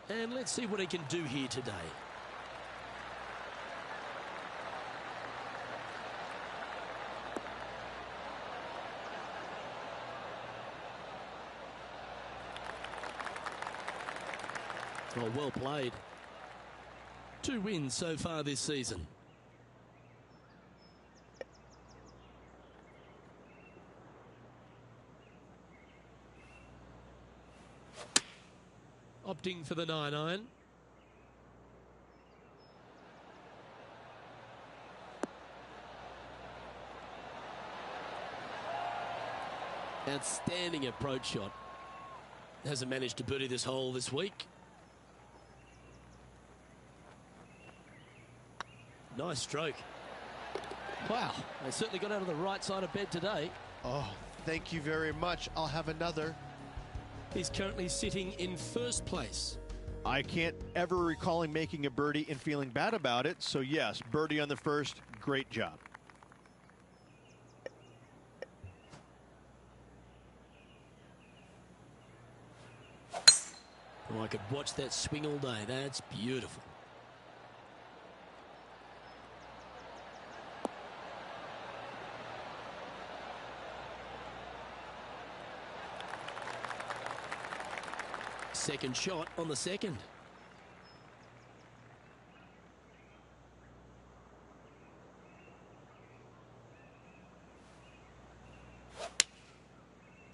And let's see what he can do here today. Oh, well played. 2 wins so far this season. Opting for the 9-iron. Outstanding approach shot. Hasn't managed to birdie this hole this week. Nice stroke. Wow, they certainly got out of the right side of bed today. Oh, thank you very much. I'll have another. He's currently sitting in first place. I can't ever recall him making a birdie and feeling bad about it. So yes, birdie on the first, great job. Oh, I could watch that swing all day. That's beautiful. Second shot on the second.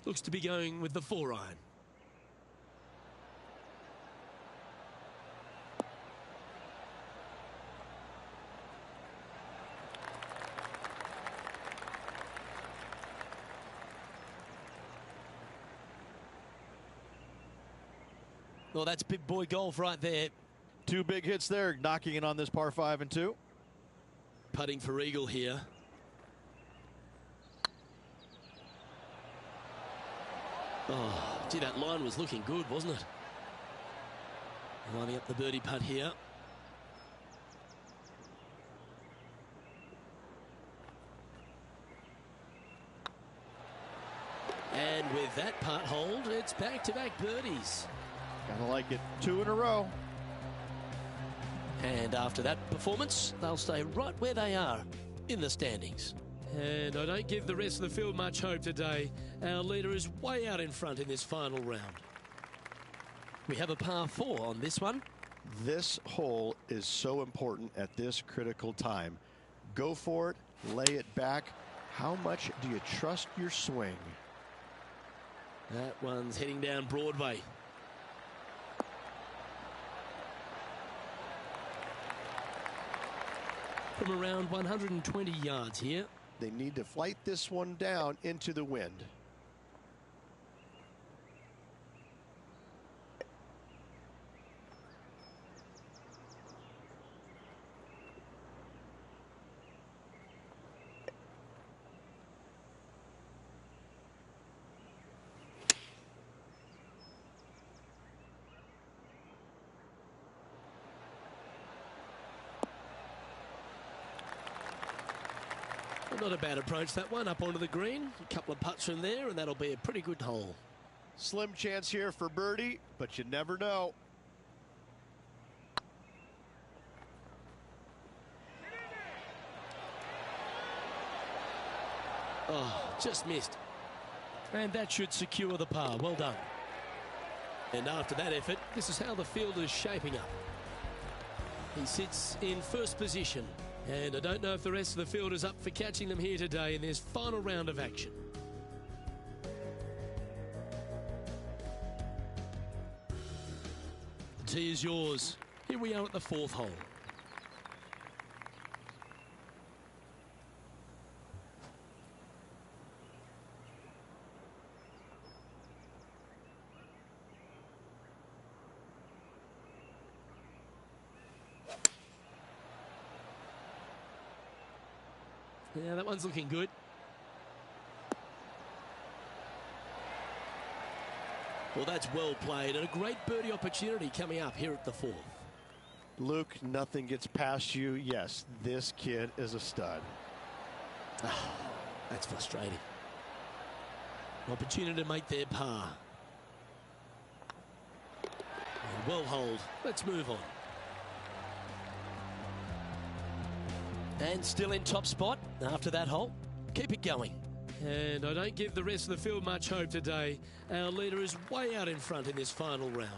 Looks to be going with the 4-iron. Well, that's big boy golf right there. 2 big hits there, knocking it on this par 5 and 2. Putting for eagle here. Oh, gee, that line was looking good, wasn't it? Lining up the birdie putt here. And with that putt hold, it's back-to-back birdies. Gotta like it. 2 in a row. And after that performance, they'll stay right where they are in the standings. And I don't give the rest of the field much hope today. Our leader is way out in front in this final round. We have a par 4 on this one. This hole is so important at this critical time. Go for it, lay it back. How much do you trust your swing? That one's heading down Broadway. From around 120 yards here. They need to flight this one down into the wind. Not a bad approach, that one, up onto the green. A couple of putts from there, and that'll be a pretty good hole. Slim chance here for birdie, but you never know. Oh, just missed. And that should secure the par. Well done. And after that effort, this is how the field is shaping up. He sits in first position. And I don't know if the rest of the field is up for catching them here today in this final round of action. The tee is yours. Here we are at the 4th hole. Yeah, that one's looking good. Well, that's well played, and a great birdie opportunity coming up here at the 4th. Luke, nothing gets past you. Yes, this kid is a stud. Oh, that's frustrating. An opportunity to make their par. And Well holed. Let's move on. And still in top spot after that hole. Keep it going. And I don't give the rest of the field much hope today. Our leader is way out in front in this final round.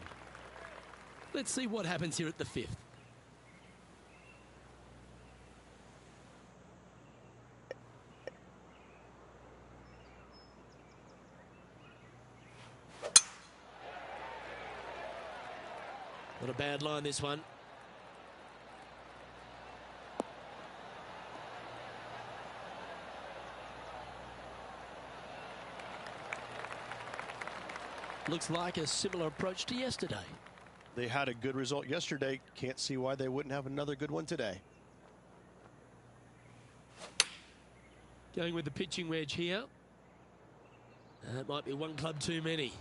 Let's see what happens here at the 5th. Not a bad line, this one. Looks like a similar approach to yesterday. They had a good result yesterday. Can't see why they wouldn't have another good one today. Going with the pitching wedge here. That might be one club too many.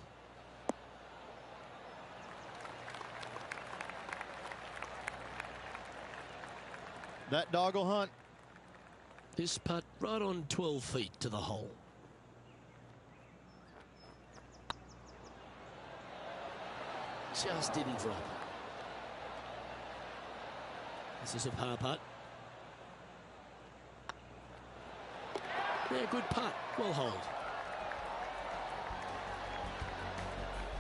That dog will hunt. This putt right on 12 feet to the hole. Just didn't drop. This is a par putt. Yeah, good putt. Well holed.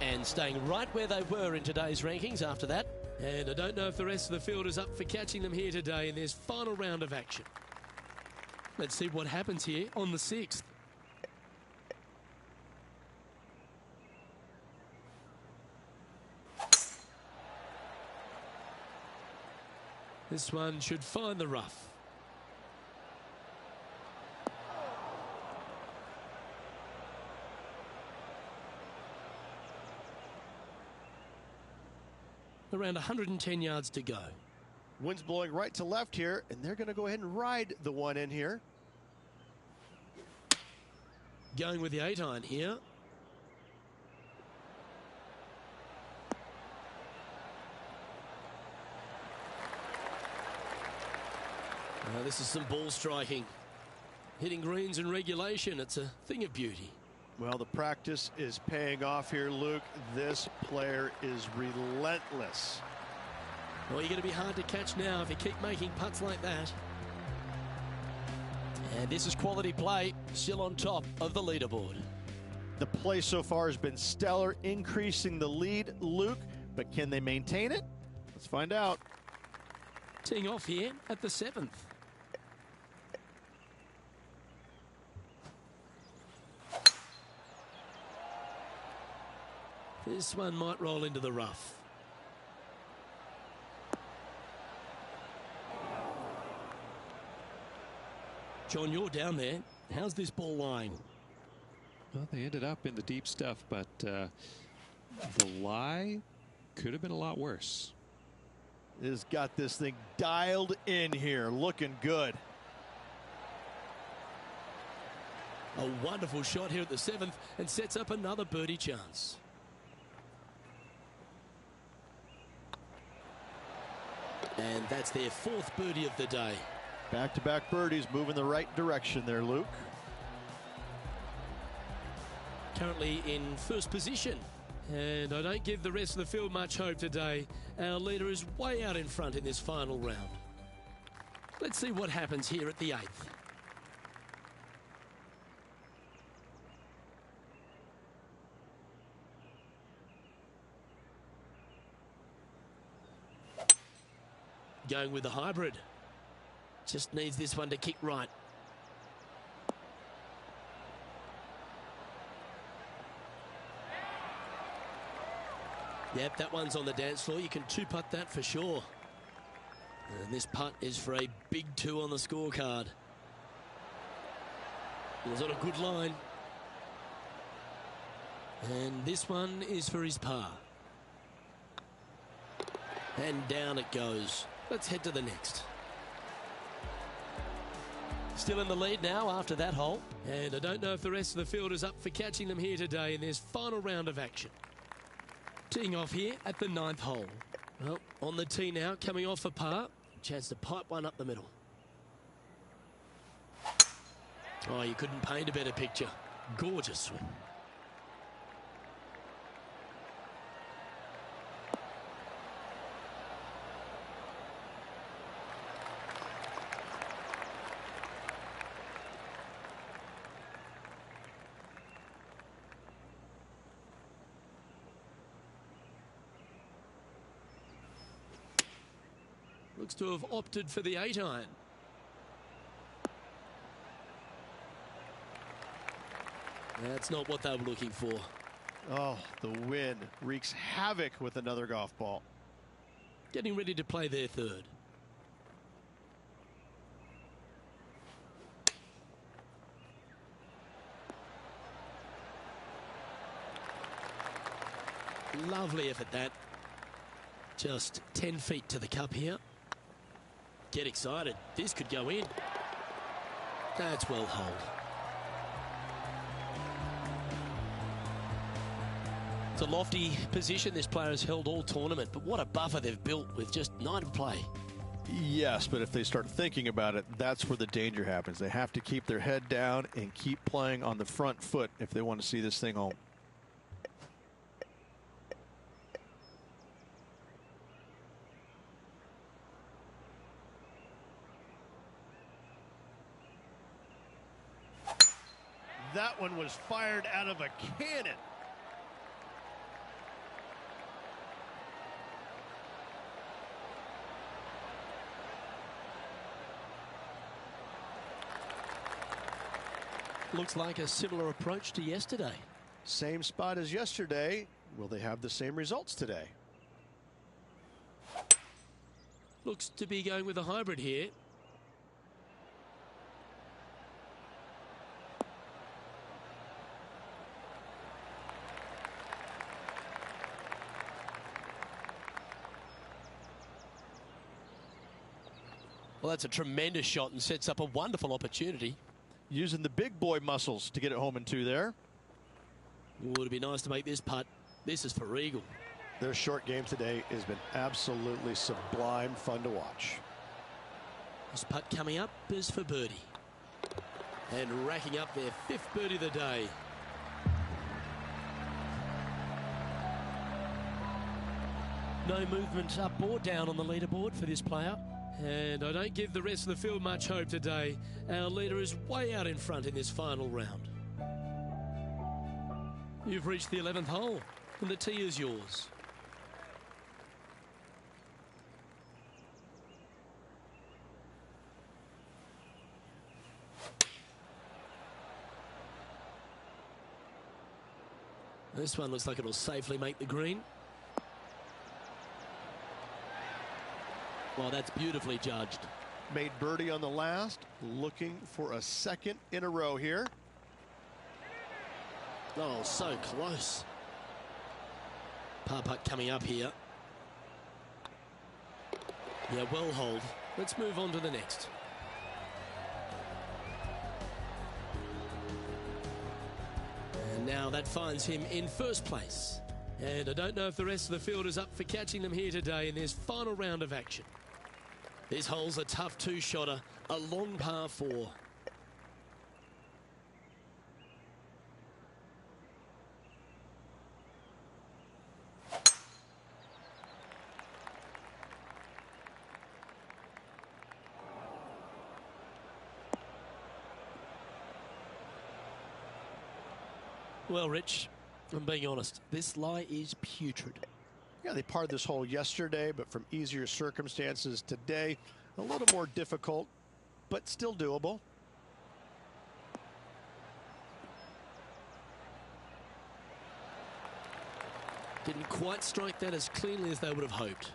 And staying right where they were in today's rankings after that. And I don't know if the rest of the field is up for catching them here today in this final round of action. Let's see what happens here on the 6th. This one should find the rough. Around 110 yards to go. Wind's blowing right to left here, and they're going to go ahead and ride the one in here. Going with the 8-iron here. This is some ball striking. Hitting greens in regulation, it's a thing of beauty. Well, the practice is paying off here, Luke. This player is relentless. Well, you're going to be hard to catch now if you keep making putts like that. And this is quality play, still on top of the leaderboard. The play so far has been stellar, increasing the lead, Luke. But can they maintain it? Let's find out. Teeing off here at the 7th. This one might roll into the rough. John, you're down there. How's this ball lying? Well, they ended up in the deep stuff, but the lie could have been a lot worse. Has got this thing dialed in here, looking good. A wonderful shot here at the 7th and sets up another birdie chance. And that's their 4th birdie of the day. Back-to-back birdies, moving the right direction there, Luke. Currently in 1st position. And I don't give the rest of the field much hope today. Our leader is way out in front in this final round. Let's see what happens here at the 8th. Going with the hybrid. Just needs this one to kick right. Yep, that one's on the dance floor. You can 2-putt that for sure. And this putt is for a big 2 on the scorecard. It was on a good line. And this one is for his par. And down it goes. Let's head to the next. Still in the lead now after that hole. And I don't know if the rest of the field is up for catching them here today in this final round of action. Teeing off here at the 9th hole. Well, on the tee now, coming off a par. Chance to pipe one up the middle. Oh, you couldn't paint a better picture. Gorgeous swing. Looks to have opted for the 8-iron. That's not what they were looking for. Oh, the wind wreaks havoc with another golf ball. Getting ready to play their third. Lovely effort that. Just 10 feet to the cup here. Get excited. This could go in. That's well holed. It's a lofty position this player has held all tournament, but what a buffer they've built with just 9 to play. Yes, but if they start thinking about it, that's where the danger happens. They have to keep their head down and keep playing on the front foot if they want to see this thing home. That one was fired out of a cannon. Looks like a similar approach to yesterday. Same spot as yesterday. Will they have the same results today? Looks to be going with a hybrid here. Well, that's a tremendous shot and sets up a wonderful opportunity. Using the big boy muscles to get it home in 2 there. Would it be nice to make this putt? This is for eagle. Their short game today has been absolutely sublime fun to watch. This putt coming up is for birdie. And racking up their 5th birdie of the day. No movement up or down on the leaderboard for this player. And I don't give the rest of the field much hope today. Our leader is way out in front in this final round. You've reached the 11th hole, and the tee is yours. This one looks like it'll safely make the green. Well, that's beautifully judged. Made birdie on the last, looking for a second in a row here. Oh, so close. Par putt coming up here. Yeah, well holed. Let's move on to the next. And now that finds him in first place. And I don't know if the rest of the field is up for catching them here today in this final round of action. This hole's a tough 2-shotter, a long par 4. Well, Rich, I'm being honest, this lie is putrid. Yeah, they parred this hole yesterday, but from easier circumstances today, a little more difficult, but still doable. Didn't quite strike that as cleanly as they would have hoped.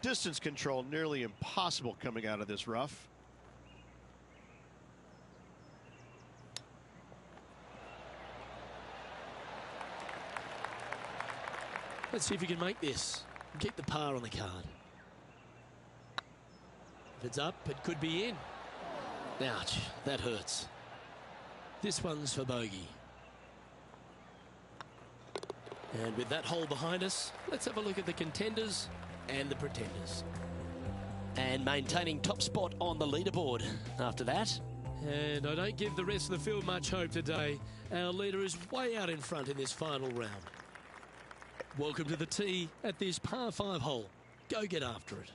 Distance control nearly impossible coming out of this rough. Let's see if you can make this. Keep the par on the card. If it's up, it could be in. Ouch, that hurts. This one's for bogey. And with that hole behind us, let's have a look at the contenders and the pretenders. And maintaining top spot on the leaderboard after that. And I don't give the rest of the field much hope today. Our leader is way out in front in this final round. Welcome to the tee at this par 5 hole. Go get after it.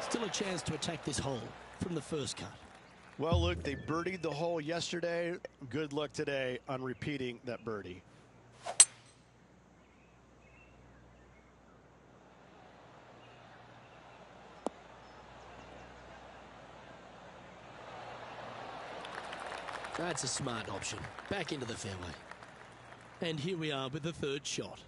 Still a chance to attack this hole. from the first cut. Well, look, they birdied the hole yesterday. Good luck today on repeating that birdie. That's a smart option. Back into the fairway. And here we are with the third shot.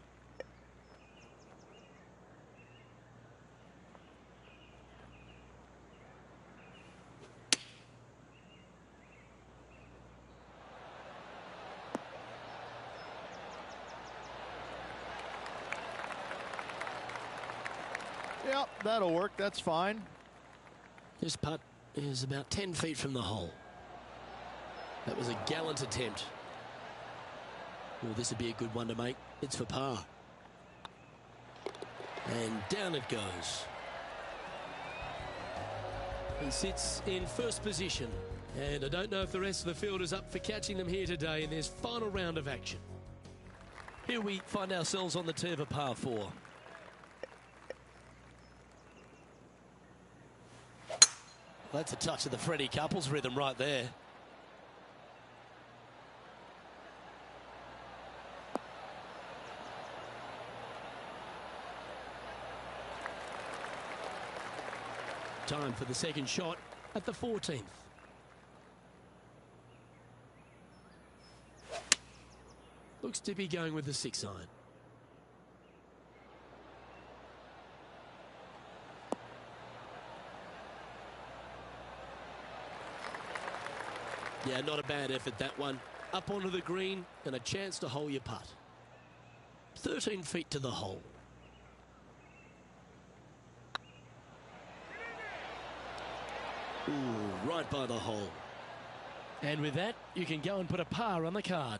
Yep, that'll work. That's fine. This putt is about 10 feet from the hole. That was a gallant attempt. Well, this would be a good one to make. It's for par. And down it goes. He sits in first position. And I don't know if the rest of the field is up for catching them here today in this final round of action. Here we find ourselves on the tee of a par 4. That's a touch of the Freddie Couples rhythm right there. Time for the second shot at the 14th. Looks to be going with the 6 iron. Yeah, not a bad effort, that one. Up onto the green and a chance to hole your putt. 13 feet to the hole. Ooh, right by the hole. And with that, you can go and put a par on the card.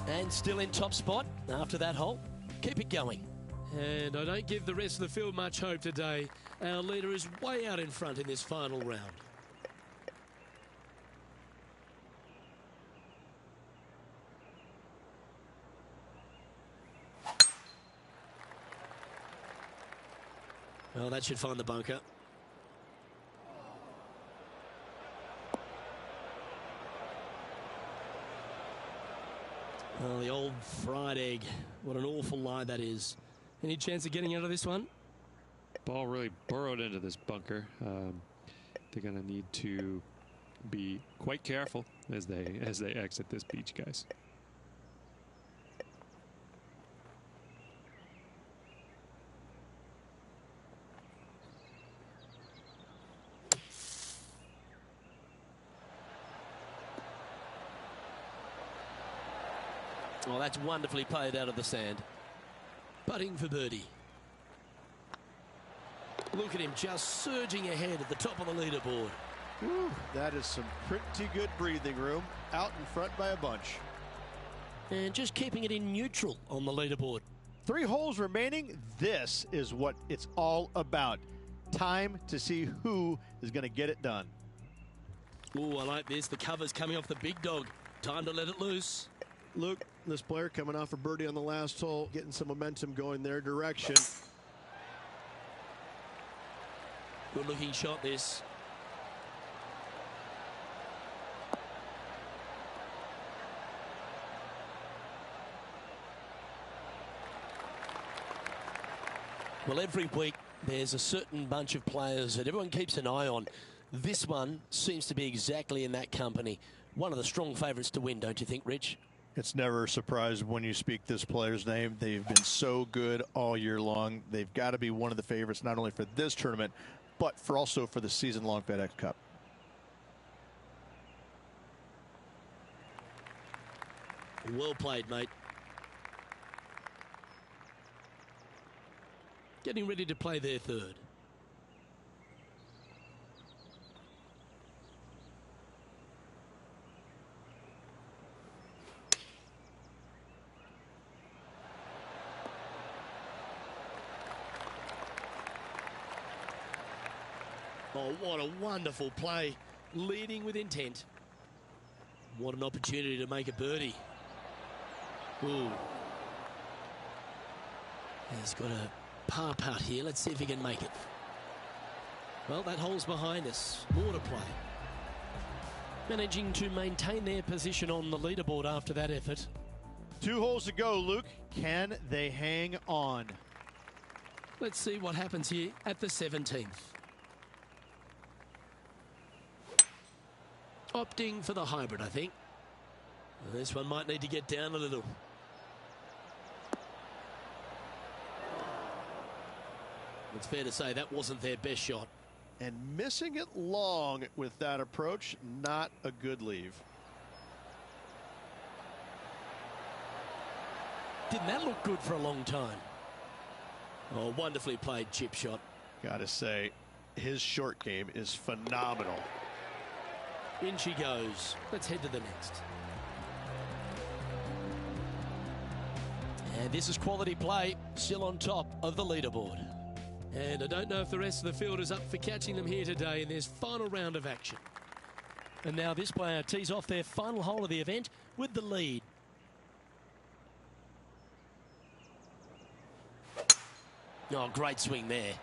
And still in top spot after that hole. Keep it going. And I don't give the rest of the field much hope today. Our leader is way out in front in this final round. Well, that should find the bunker. Oh, the old fried egg. What an awful lie that is. Any chance of getting out of this one? Ball really burrowed into this bunker. They're going to need to be quite careful as they exit this beach, guys. Oh, that's wonderfully played out of the sand. Putting for birdie. Look at him just surging ahead at the top of the leaderboard. Whew, that is some pretty good breathing room. Out in front by a bunch. And just keeping it in neutral on the leaderboard. 3 holes remaining. This is what it's all about. Time to see who is going to get it done. Oh, I like this. The cover's coming off the big dog. Time to let it loose. Look, this player coming off a birdie on the last hole, getting some momentum going their direction. Good looking shot, this. Well, every week there's a certain bunch of players that everyone keeps an eye on. This one seems to be exactly in that company. One of the strong favourites to win, don't you think, Rich? It's never a surprise when you speak this player's name. They've been so good all year long. They've got to be one of the favorites, not only for this tournament, but also for the season-long FedEx Cup. Well played, mate. Getting ready to play their third. Oh, what a wonderful play. Leading with intent. What an opportunity to make a birdie. Ooh. He's got a par putt here. Let's see if he can make it. Well, that hole's behind us. More to play. Managing to maintain their position on the leaderboard after that effort. 2 holes to go, Luke. Can they hang on? Let's see what happens here at the 17th. Opting for the hybrid, I think. This one might need to get down a little. It's fair to say that wasn't their best shot. And missing it long with that approach, not a good leave. Didn't that look good for a long time? Oh, wonderfully played chip shot. Gotta say, his short game is phenomenal. In she goes. Let's head to the next. And this is quality play, still on top of the leaderboard. And I don't know if the rest of the field is up for catching them here today in this final round of action. And now this player tees off their final hole of the event with the lead. Oh, great swing there.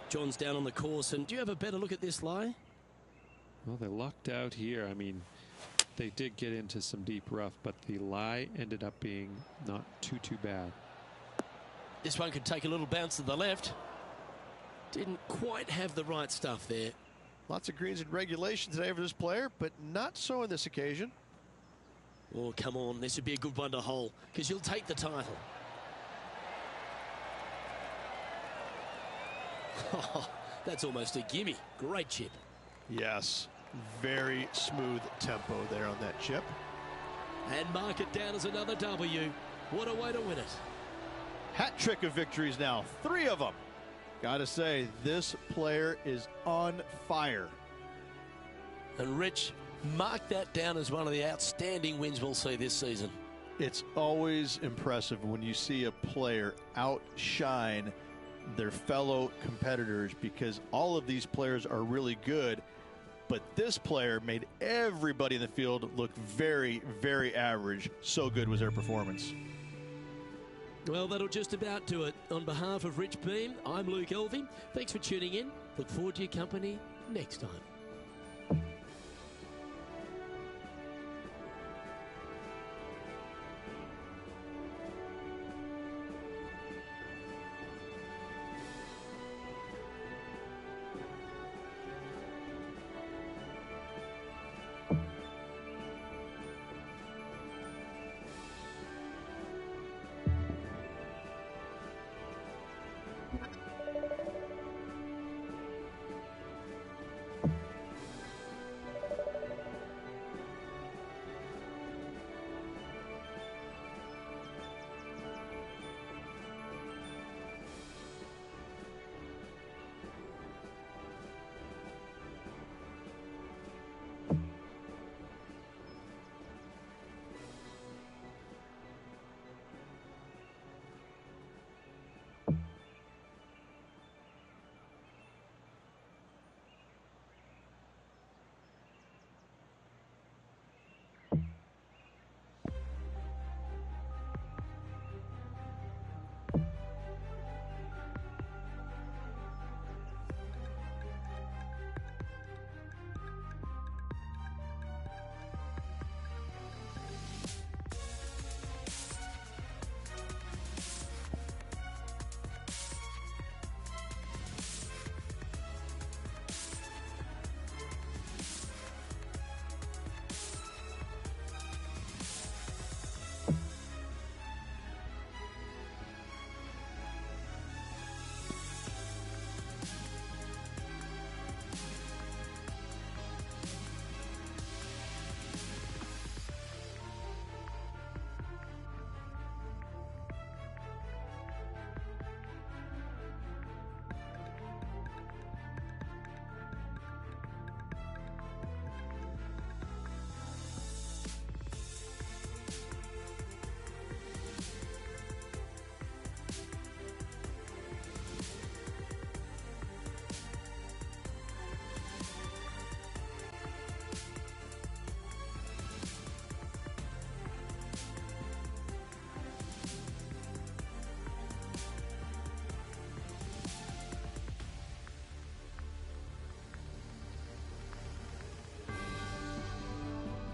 John's down on the course, and do you have a better look at this lie? Well, they lucked out here. I mean, they did get into some deep rough, but the lie ended up being not too bad. This one could take a little bounce to the left. Didn't quite have the right stuff there. Lots of greens and regulation today for this player, but not so on this occasion. Oh, come on. This would be a good one to hole, because you'll take the title. Oh, that's almost a gimme. Great chip. Yes, very smooth tempo there on that chip. And mark it down as another W. What a way to win it. Hat trick of victories now, 3 of them. Gotta say, this player is on fire. And Rich, mark that down as one of the outstanding wins we'll see this season. It's always impressive when you see a player outshine their fellow competitors, because all of these players are really good, but this player made everybody in the field look very, very average. So good was their performance. Well, that'll just about do it. On behalf of Rich Beam, I'm Luke Elving. Thanks for tuning in. Look forward to your company next time.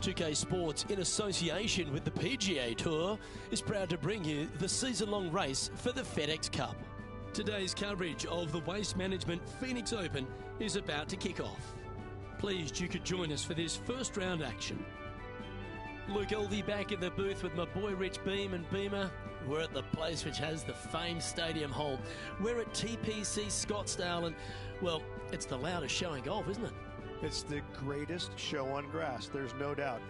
2K Sports, in association with the PGA Tour, is proud to bring you the season-long race for the FedEx Cup. Today's coverage of the Waste Management Phoenix Open is about to kick off. Pleased you could join us for this first round action. Luke Elvey back in the booth with my boy Rich Beam and Beamer. We're at the place which has the famed stadium hole. We're at TPC Scottsdale, and, well, it's the loudest show in golf, isn't it? It's the greatest show on grass, there's no doubt.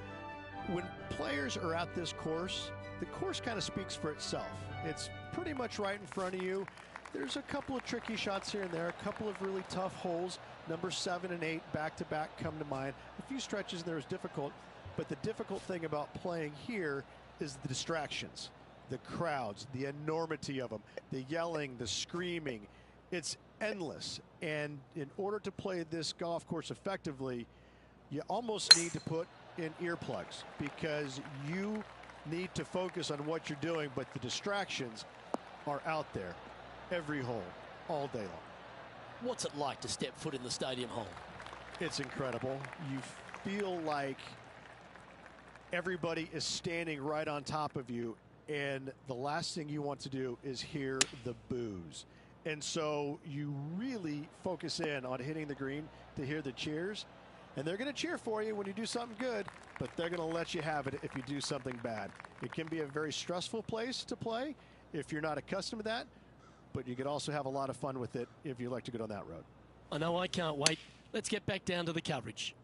When players are at this course, the course kind of speaks for itself. It's pretty much right in front of you. There's a couple of tricky shots here and there, a couple of really tough holes. Number 7 and 8 back-to-back come to mind. A few stretches in there is difficult, but the difficult thing about playing here is the distractions, the crowds, the enormity of them, the yelling, the screaming. It's endless, and in order to play this golf course effectively, you almost need to put in earplugs because you need to focus on what you're doing, but the distractions are out there every hole, all day long. What's it like to step foot in the stadium hole? It's incredible. You feel like everybody is standing right on top of you, and the last thing you want to do is hear the boos. And so you really focus in on hitting the green to hear the cheers. And they're going to cheer for you when you do something good, but they're going to let you have it if you do something bad. It can be a very stressful place to play if you're not accustomed to that, but you could also have a lot of fun with it if you like to go down that road. I know I can't wait. Let's get back down to the coverage.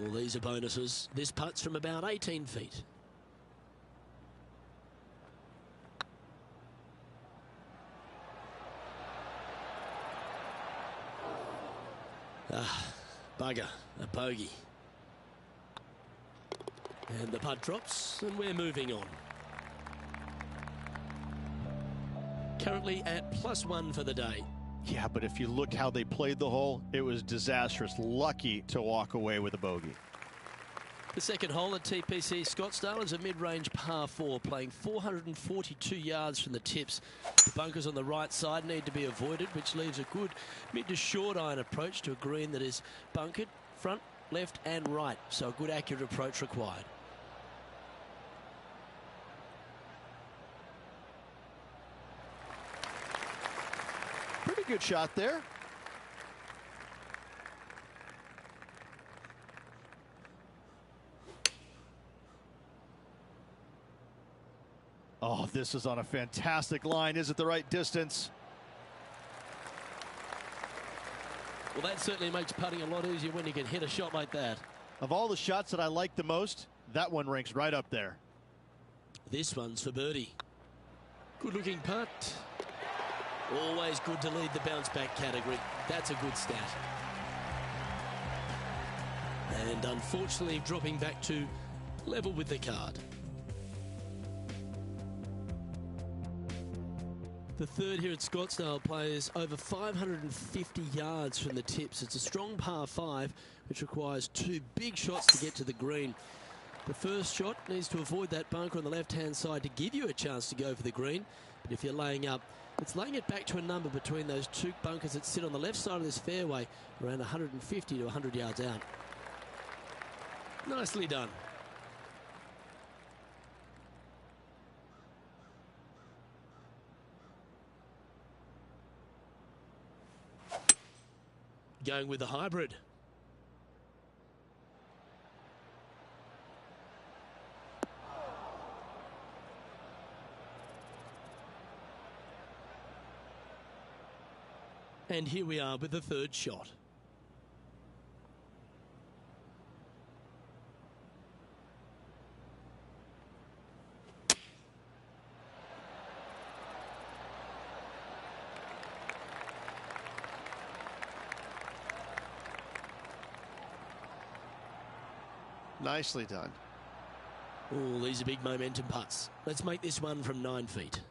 All these are bonuses. This putt's from about 18 feet. Bugger, a bogey. And the putt drops, and we're moving on. Currently at +1 for the day. Yeah, but if you look how they played the hole, it was disastrous. Lucky to walk away with a bogey. The second hole at TPC Scottsdale is a mid-range par 4, playing 442 yards from the tips. The bunkers on the right side need to be avoided, which leaves a good mid to short iron approach to a green that is bunkered front, left and right, so a good accurate approach required. Pretty good shot there. Oh, this is on a fantastic line. Is it the right distance? Well, that certainly makes putting a lot easier when you can hit a shot like that. Of all the shots that I like the most, that one ranks right up there. This one's for birdie. Good looking putt. Always good to lead the bounce back category. That's a good stat. And unfortunately dropping back to level with the card. The third here at Scottsdale plays over 550 yards from the tips. It's a strong par 5, which requires 2 big shots to get to the green. The first shot needs to avoid that bunker on the left-hand side to give you a chance to go for the green. But if you're laying up, it's laying it back to a number between those 2 bunkers that sit on the left side of this fairway, around 150 to 100 yards out. Nicely done. Going with the hybrid. And here we are with the third shot. Nicely done. Oh, these are big momentum putts. Let's make this one from 9 feet.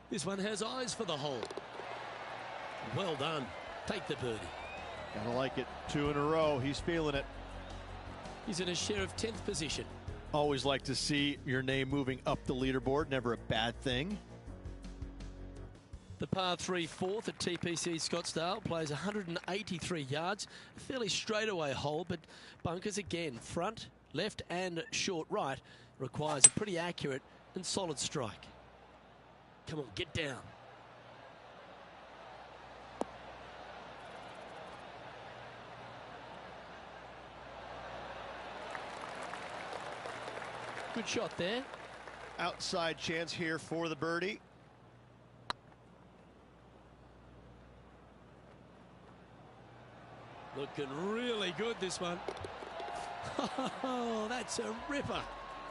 This one has eyes for the hole. Well done. Take the birdie. Gotta like it. 2 in a row. He's feeling it. He's in a share of 10th position. Always like to see your name moving up the leaderboard. Never a bad thing. The par 3 fourth at TPC Scottsdale plays 183 yards. A fairly straightaway hole, but bunkers again, front, left and short right, requires a pretty accurate and solid strike. Come on, get down. Good shot there. Outside chance here for the birdie. Looking really good, this one. Oh, that's a ripper.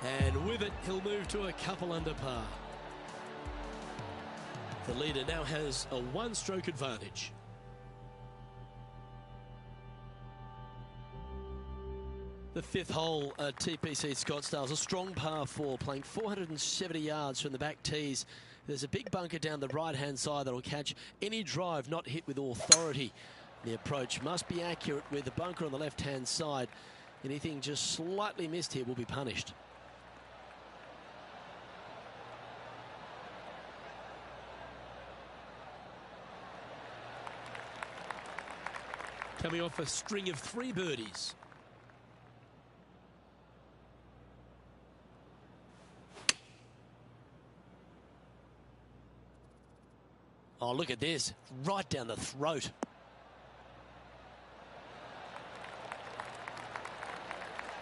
And with it, he'll move to a couple under par. The leader now has a one-stroke advantage. The fifth hole at TPC Scottsdale is a strong par 4, playing 470 yards from the back tees. There's a big bunker down the right-hand side that will catch any drive not hit with authority. The approach must be accurate with the bunker on the left-hand side. Anything just slightly missed here will be punished. Coming off a string of 3 birdies. Oh, look at this. Right down the throat.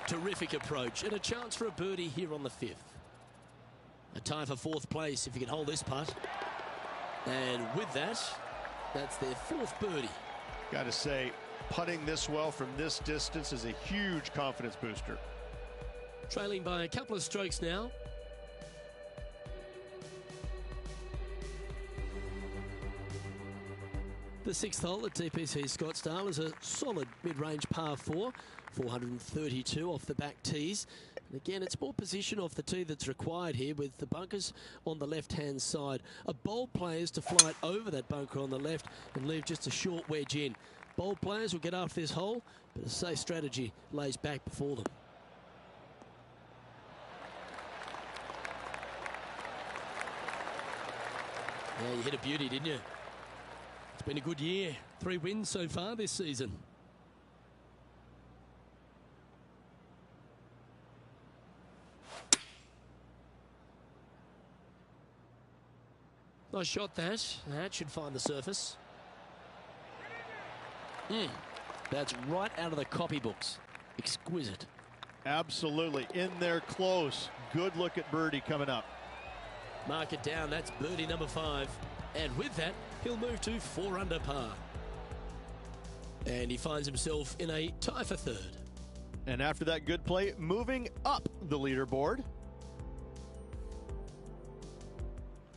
Terrific approach and a chance for a birdie here on the 5th. A tie for 4th place if you can hold this putt. And with that, that's their 4th birdie. Got to say, putting this well from this distance is a huge confidence booster. Trailing by a couple of strokes now. The 6th hole at TPC Scottsdale is a solid mid-range par 4, 432 off the back tees. And again, it's more position off the tee that's required here with the bunkers on the left-hand side. A bold players to fly it over that bunker on the left and leave just a short wedge in. Bold players will get after this hole, but a safe strategy lays back before them. Yeah, you hit a beauty, didn't you? It's been a good year. 3 wins so far this season. Nice shot that. That should find the surface. That's right out of the copybooks. Exquisite. Absolutely. In there close. Good look at birdie coming up. Mark it down. That's birdie number 5. And with that, he'll move to 4 under par. And he finds himself in a tie for 3rd. And after that good play, moving up the leaderboard.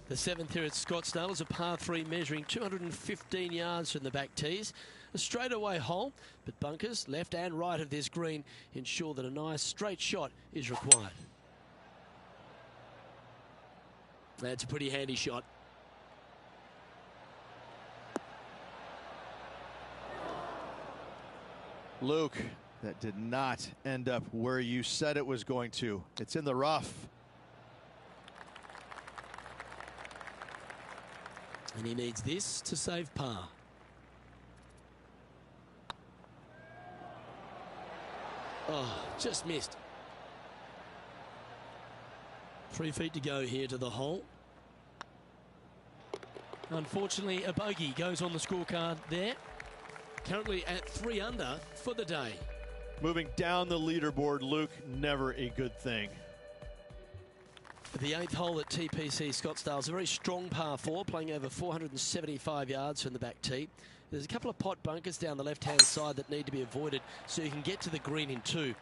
The 7th here at Scottsdale is a par 3 measuring 215 yards from the back tees. A straightaway hole, but bunkers left and right of this green ensure that a nice straight shot is required. That's a pretty handy shot. Luke, that did not end up where you said it was going to. It's in the rough. And he needs this to save par. Oh, just missed. 3 feet to go here to the hole. Unfortunately, a bogey goes on the scorecard there. Currently at 3 under for the day. Moving down the leaderboard, Luke, never a good thing. The 8th hole at TPC Scottsdale is a very strong par 4, playing over 475 yards from the back tee. There's a couple of pot bunkers down the left-hand side that need to be avoided so you can get to the green in 2.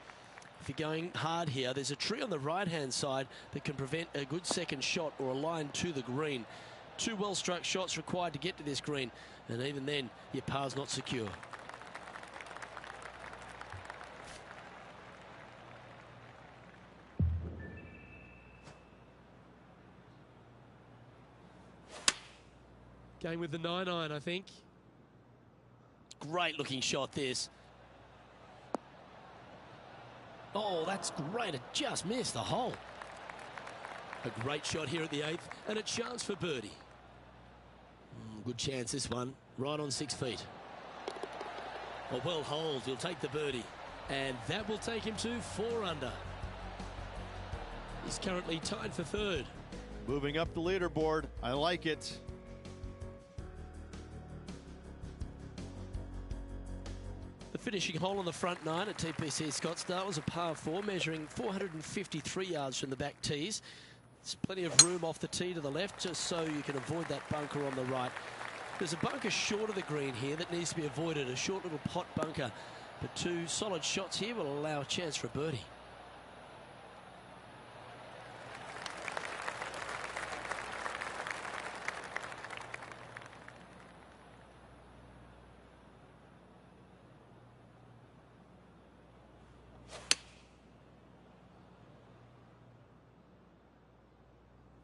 If you're going hard here, there's a tree on the right-hand side that can prevent a good second shot or a line to the green. 2 well-struck shots required to get to this green, and even then, your par's not secure. Going with the 9-iron, I think. Great looking shot, this. Oh, that's great. It just missed the hole. A great shot here at the 8th, and a chance for birdie. Good chance this one, right on 6 feet. A well hold, he'll take the birdie. And that will take him to 4 under. He's currently tied for 3rd. Moving up the leaderboard. I like it. The finishing hole on the front 9 at TPC Scottsdale was a par 4, measuring 453 yards from the back tees. There's plenty of room off the tee to the left, just so you can avoid that bunker on the right. There's a bunker short of the green here that needs to be avoided, a short little pot bunker. But 2 solid shots here will allow a chance for a birdie.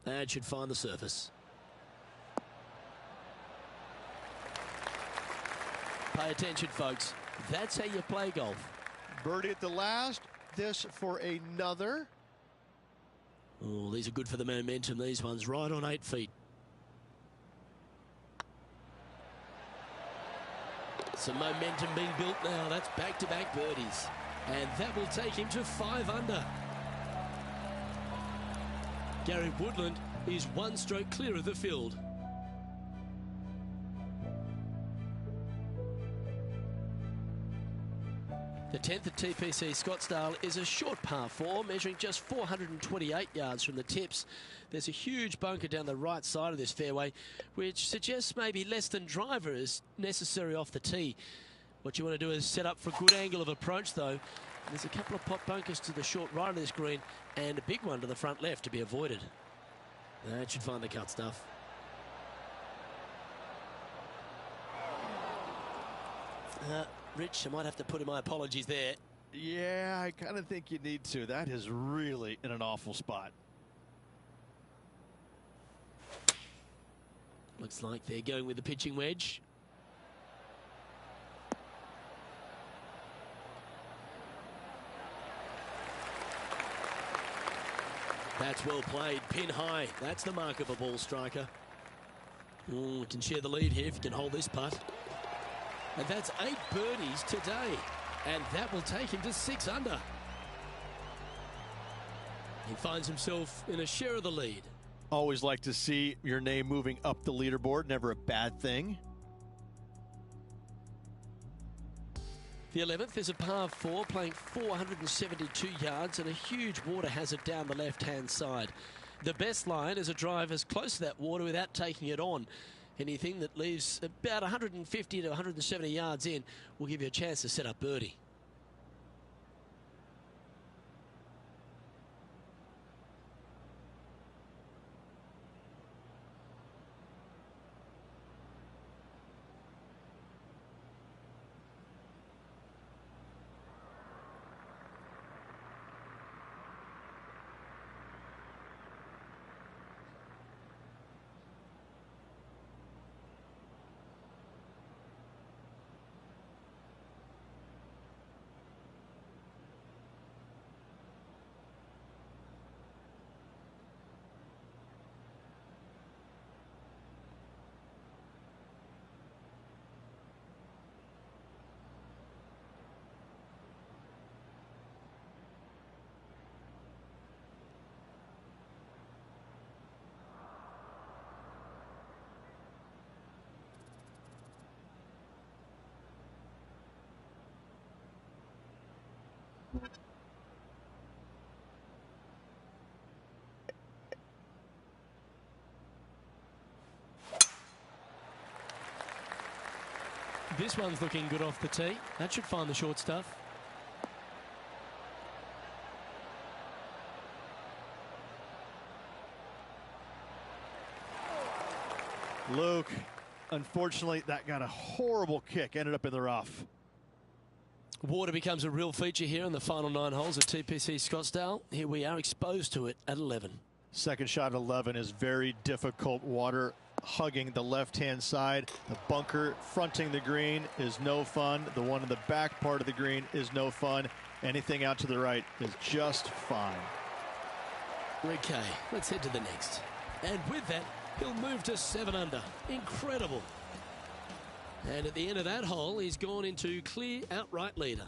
That should find the surface. Pay attention, folks. That's how you play golf. Birdie at the last. This for another. Oh, these are good for the momentum. These ones right on 8 feet. Some momentum being built now. That's back-to-back birdies. And that will take him to 5 under. Gary Woodland is 1 stroke clear of the field. The 10th at TPC Scottsdale is a short par 4, measuring just 428 yards from the tips. There's a huge bunker down the right side of this fairway, which suggests maybe less than driver is necessary off the tee. What you want to do is set up for a good angle of approach, though. There's a couple of pot bunkers to the short right of this green and a big one to the front left to be avoided. That should find the cut stuff. Rich, I might have to put in my apologies there. Yeah, I kind of think you need to. That is really in an awful spot. Looks like they're going with the pitching wedge. That's well played, pin high. That's the mark of a ball striker. Can share the lead here if you can hold this putt. And that's 8 birdies today. And that will take him to 6 under. He finds himself in a share of the lead. Always like to see your name moving up the leaderboard. Never a bad thing. The 11th is a par 4, playing 472 yards and a huge water hazard down the left-hand side. The best line is a drive as close to that water without taking it on. Anything that leaves about 150 to 170 yards in will give you a chance to set up birdie. This one's looking good off the tee. That should find the short stuff. Luke, unfortunately, that got a horrible kick. Ended up in the rough. Water becomes a real feature here in the final 9 holes at TPC Scottsdale. Here we are exposed to it at 11. Second shot at 11 is very difficult. Water hugging the left-hand side. The bunker fronting the green is no fun. The one in the back part of the green is no fun. Anything out to the right is just fine. Okay, let's head to the next. And with that, He'll move to 7 under. Incredible. And at the end of that hole, he's gone into clear outright leader.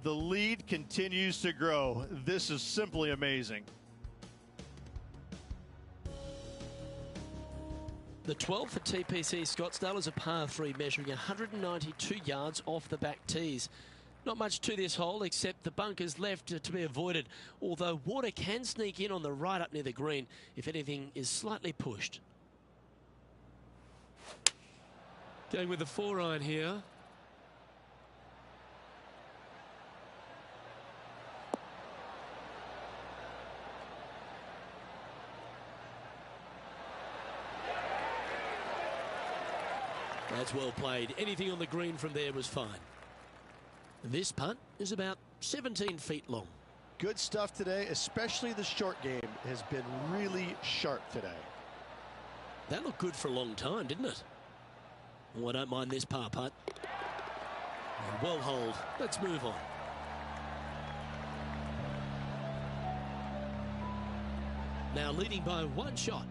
The lead continues to grow. This is simply amazing. The 12 for TPC Scottsdale is a par 3 measuring 192 yards off the back tees. Not much to this hole except the bunkers left to be avoided, although water can sneak in on the right up near the green if anything is slightly pushed. Going with the 4-iron here. That's well played. Anything on the green from there was fine. This putt is about 17 feet long. Good stuff today, especially the short game has been really sharp today. That looked good for a long time, didn't it? Oh, I don't mind this par putt. And well holed. Let's move on. Now leading by 1 shot.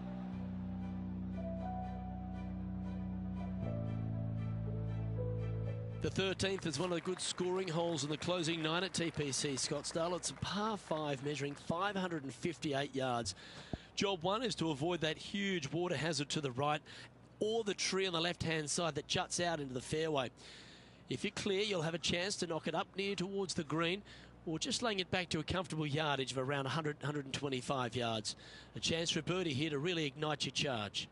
The 13th is one of the good scoring holes in the closing 9 at TPC Scottsdale. It's a par 5 measuring 558 yards. Job 1 is to avoid that huge water hazard to the right or the tree on the left-hand side that juts out into the fairway. If you're clear, you'll have a chance to knock it up near towards the green or just laying it back to a comfortable yardage of around 100, 125 yards. A chance for a birdie here to really ignite your charge.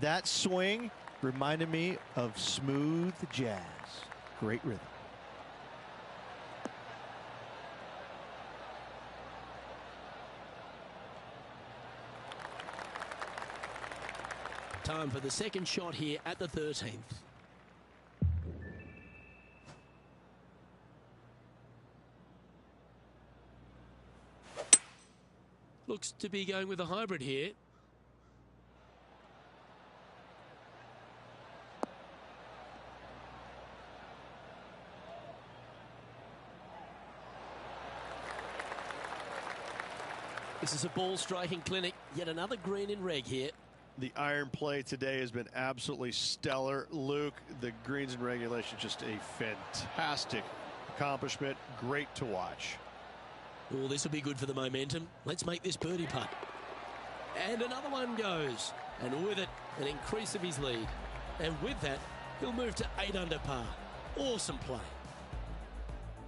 That swing reminded me of smooth jazz. Great rhythm. Time for the second shot here at the 13th. Looks to be going with a hybrid here. This is a ball striking clinic. Yet another green in reg here. The iron play today has been absolutely stellar. Luke, the greens in regulation, just a fantastic accomplishment. Great to watch. Oh, this will be good for the momentum. Let's make this birdie putt. And another one goes. And with it, an increase of his lead. And with that, he'll move to 8 under par. Awesome play.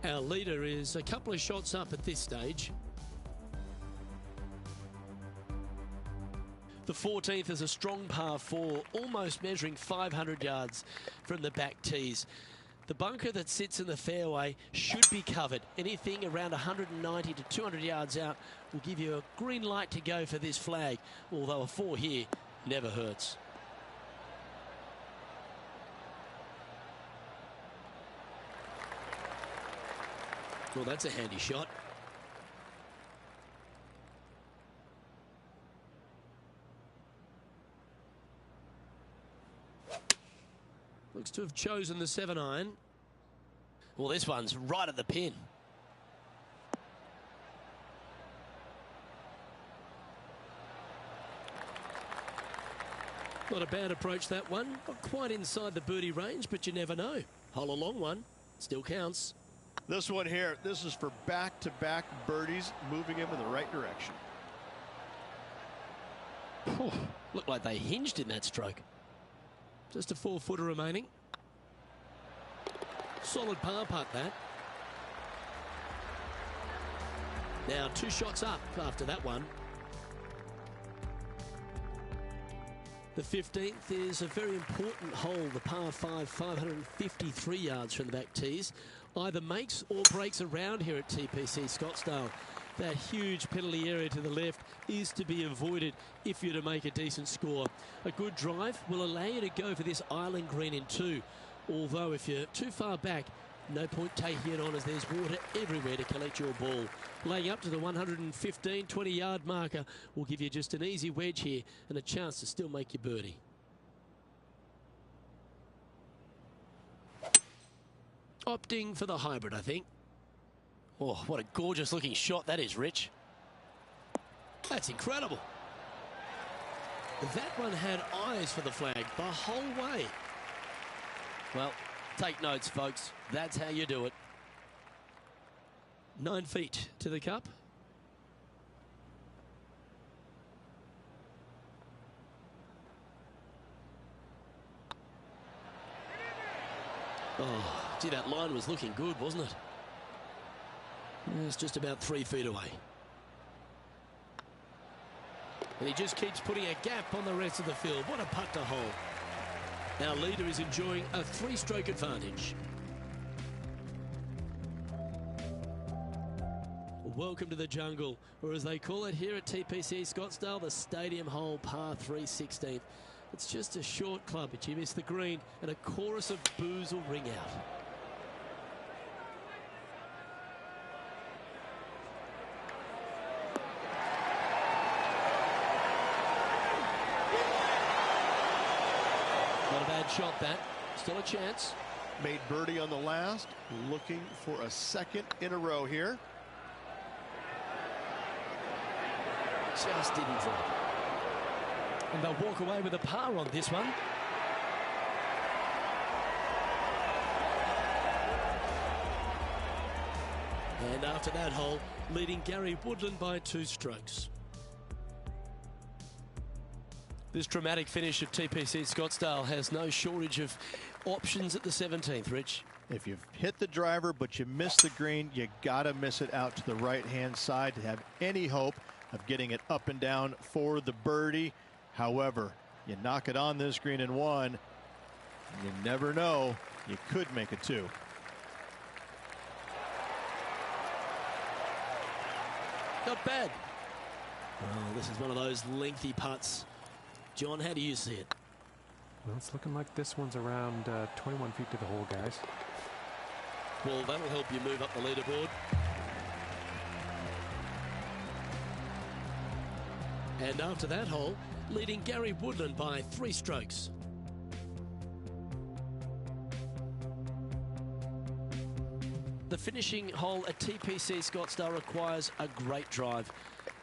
Our leader is a couple of shots up at this stage. The 14th is a strong par 4, almost measuring 500 yards from the back tees. The bunker that sits in the fairway should be covered. Anything around 190 to 200 yards out will give you a green light to go for this flag, although a 4 here never hurts. Well, that's a handy shot. Looks to have chosen the 7-iron. Well, this one's right at the pin. Not a bad approach, that one. Not quite inside the birdie range, but you never know. Hole a long one. Still counts. This one here, this is for back-to-back birdies, moving him in the right direction. Looked like they hinged in that stroke. Just a 4-footer remaining. Solid par putt, that. Now 2 shots up after that one. The 15th is a very important hole, the par 5, 553 yards from the back tees. Either makes or breaks around here at TPC Scottsdale. That huge penalty area to the left is to be avoided if you're to make a decent score. A good drive will allow you to go for this island green in 2. Although if you're too far back, no point taking it on as there's water everywhere to collect your ball. Laying up to the 115, 20-yard marker will give you just an easy wedge here and a chance to still make your birdie. Opting for the hybrid, I think. Oh, what a gorgeous looking shot that is, Rich. That's incredible. That one had eyes for the flag the whole way. Well, take notes, folks. That's how you do it. 9 feet to the cup. Oh, gee, that line was looking good, wasn't it? It's just about 3 feet away. And he just keeps putting a gap on the rest of the field. What a putt to hole. Our leader is enjoying a 3-stroke advantage. Welcome to the jungle, or as they call it here at TPC Scottsdale, the Stadium Hole par 3 16th. It's just a short club, but you miss the green, and a chorus of boos will ring out. Not a bad shot, that. Still a chance. Made birdie on the last, looking for a second in a row here. Just didn't drop. And they'll walk away with a par on this one. And after that hole, leading Gary Woodland by 2 strokes. This dramatic finish at TPC Scottsdale has no shortage of options at the 17th, Rich. If you've hit the driver but you miss the green, you gotta miss it out to the right-hand side to have any hope of getting it up and down for the birdie. However, You knock it on this green in one, you never know, you could make it two. Not bad. Oh, this is one of those lengthy putts. John, how do you see it? Well, it's looking like this one's around 21 feet to the hole, guys. Well, that'll help you move up the leaderboard. And after that hole, leading Gary Woodland by 3 strokes. The finishing hole at TPC Scottsdale requires a great drive.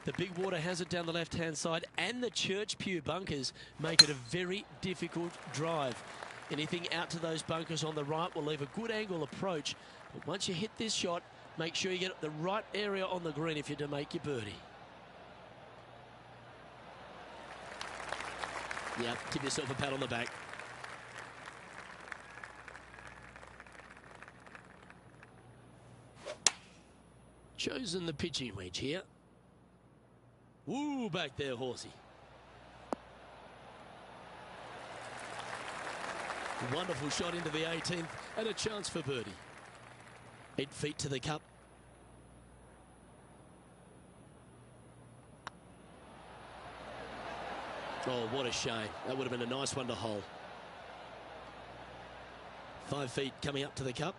The big water hazard down the left-hand side and the Church Pew bunkers make it a very difficult drive. Anything out to those bunkers on the right will leave a good angle approach. But once you hit this shot, make sure you get the right area on the green if you're to make your birdie. Yeah, give yourself a pat on the back. Chosen the pitching wedge here. Woo, back there, horsey. Wonderful shot into the 18th and a chance for birdie. 8 feet to the cup. Oh, what a shame. That would have been a nice one to hole. 5 feet coming up to the cup.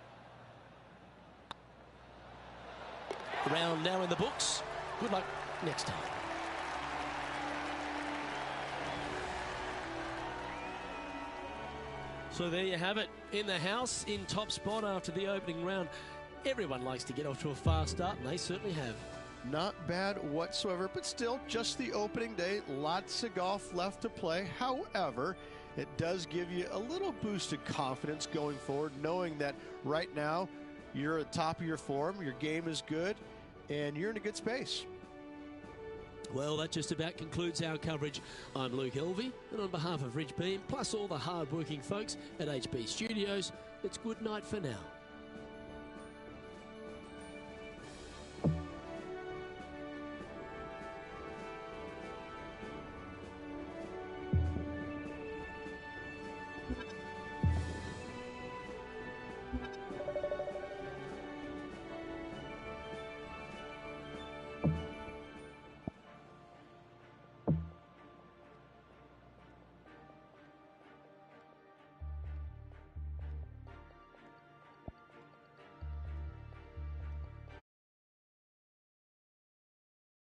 Round now in the books. Good luck next time. So there you have it. In the house, in top spot after the opening round. Everyone likes to get off to a fast start, and they certainly have. Not bad whatsoever, but still just the opening day. Lots of golf left to play. However, it does give you a little boost of confidence going forward, knowing that right now you're at the top of your form, your game is good, and you're in a good space. Well, that just about concludes our coverage. I'm Luke Elvey, and on behalf of Ridge Beam, plus all the hard-working folks at HB Studios, it's good night for now.